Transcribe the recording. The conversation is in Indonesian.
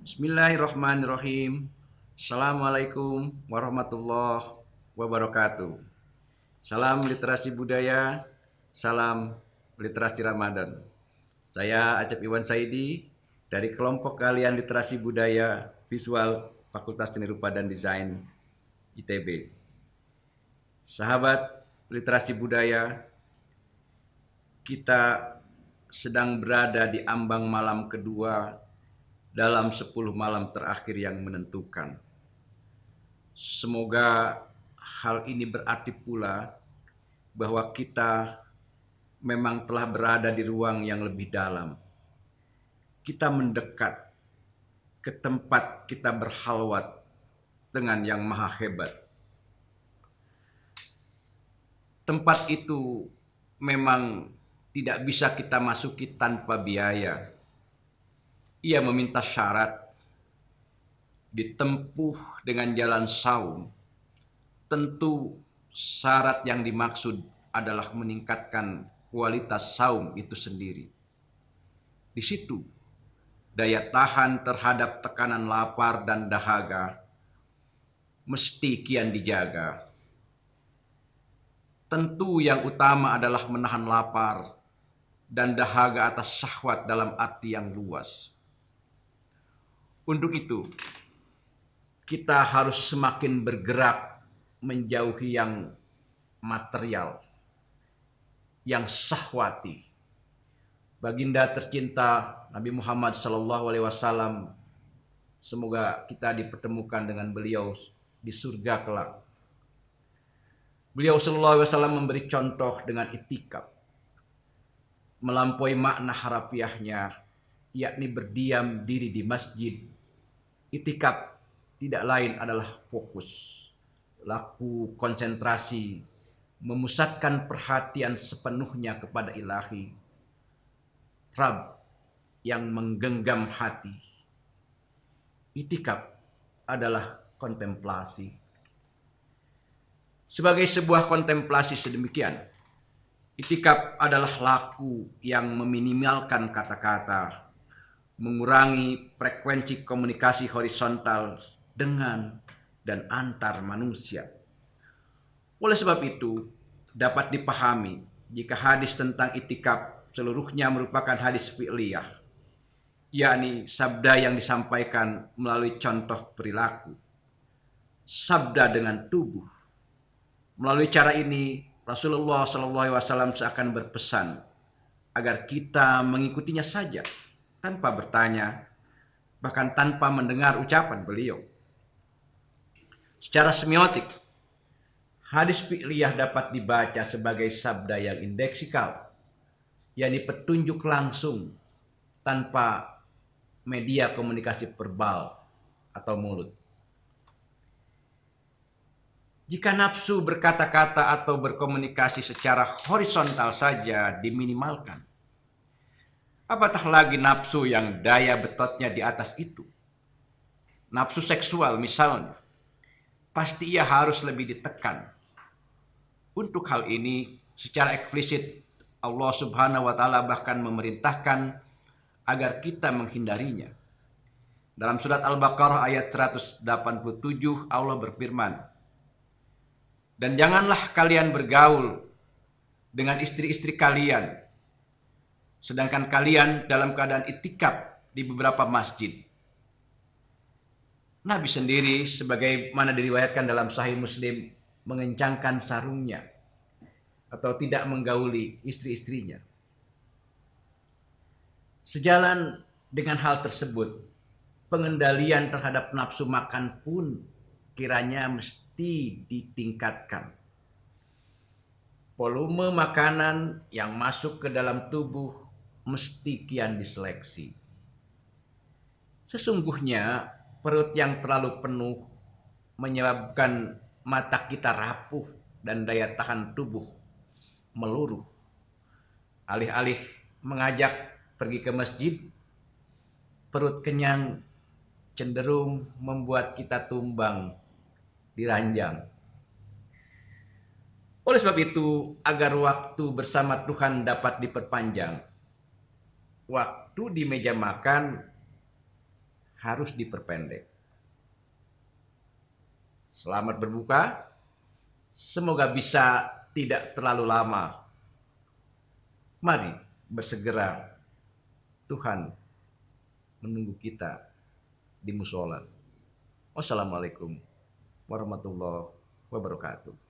Bismillahirrahmanirrahim. Assalamualaikum warahmatullahi wabarakatuh. Salam literasi budaya, salam literasi Ramadan. Saya Acep Iwan Saidi dari kelompok kalian literasi budaya visual Fakultas Seni Rupa dan Desain ITB. Sahabat literasi budaya, kita sedang berada di ambang malam kedua dalam 10 malam terakhir yang menentukan. Semoga hal ini berarti pula bahwa kita memang telah berada di ruang yang lebih dalam. Kita mendekat ke tempat kita berhalwat dengan yang maha hebat. Tempat itu memang tidak bisa kita masuki tanpa biaya. Ia meminta syarat, ditempuh dengan jalan saum. Tentu syarat yang dimaksud adalah meningkatkan kualitas saum itu sendiri. Di situ, daya tahan terhadap tekanan lapar dan dahaga mesti kian dijaga. Tentu yang utama adalah menahan lapar dan dahaga atas syahwat dalam arti yang luas. Untuk itu, kita harus semakin bergerak menjauhi yang material, yang syahwati. Baginda tercinta Nabi Muhammad SAW, semoga kita dipertemukan dengan beliau di surga kelak. Beliau SAW memberi contoh dengan itikaf, melampaui makna harafiahnya, yakni berdiam diri di masjid. Itikaf tidak lain adalah fokus, laku konsentrasi, memusatkan perhatian sepenuhnya kepada Ilahi, Rabb yang menggenggam hati. Itikaf adalah kontemplasi. Sebagai sebuah kontemplasi sedemikian, itikaf adalah laku yang meminimalkan kata-kata, mengurangi frekuensi komunikasi horizontal dengan dan antar manusia. Oleh sebab itu, dapat dipahami jika hadis tentang itikaf seluruhnya merupakan hadis fi'liyah, yakni sabda yang disampaikan melalui contoh perilaku, sabda dengan tubuh. Melalui cara ini, Rasulullah SAW seakan berpesan agar kita mengikutinya saja, tanpa bertanya, bahkan tanpa mendengar ucapan beliau. Secara semiotik, hadis fi'liyah dapat dibaca sebagai sabda yang indeksikal, yakni petunjuk langsung tanpa media komunikasi verbal atau mulut. Jika nafsu berkata-kata atau berkomunikasi secara horizontal saja diminimalkan, apatah lagi nafsu yang daya betotnya di atas itu? Nafsu seksual misalnya, pasti ia harus lebih ditekan. Untuk hal ini, secara eksplisit Allah Subhanahu wa Ta'ala bahkan memerintahkan agar kita menghindarinya. Dalam surat Al-Baqarah ayat 187 Allah berfirman, "Dan janganlah kalian bergaul dengan istri-istri kalian sedangkan kalian dalam keadaan itikaf di beberapa masjid." Nabi sendiri sebagaimana diriwayatkan dalam Sahih Muslim mengencangkan sarungnya atau tidak menggauli istri-istrinya. Sejalan dengan hal tersebut, pengendalian terhadap nafsu makan pun kiranya mesti ditingkatkan. Volume makanan yang masuk ke dalam tubuh mesti kian diseleksi. Sesungguhnya perut yang terlalu penuh menyebabkan mata kita rapuh dan daya tahan tubuh meluruh. Alih-alih mengajak pergi ke masjid, perut kenyang cenderung membuat kita tumbang di ranjang. Oleh sebab itu, agar waktu bersama Tuhan dapat diperpanjang, waktu di meja makan harus diperpendek. Selamat berbuka. Semoga bisa tidak terlalu lama. Mari bersegera. Tuhan menunggu kita di musola. Wassalamualaikum warahmatullahi wabarakatuh.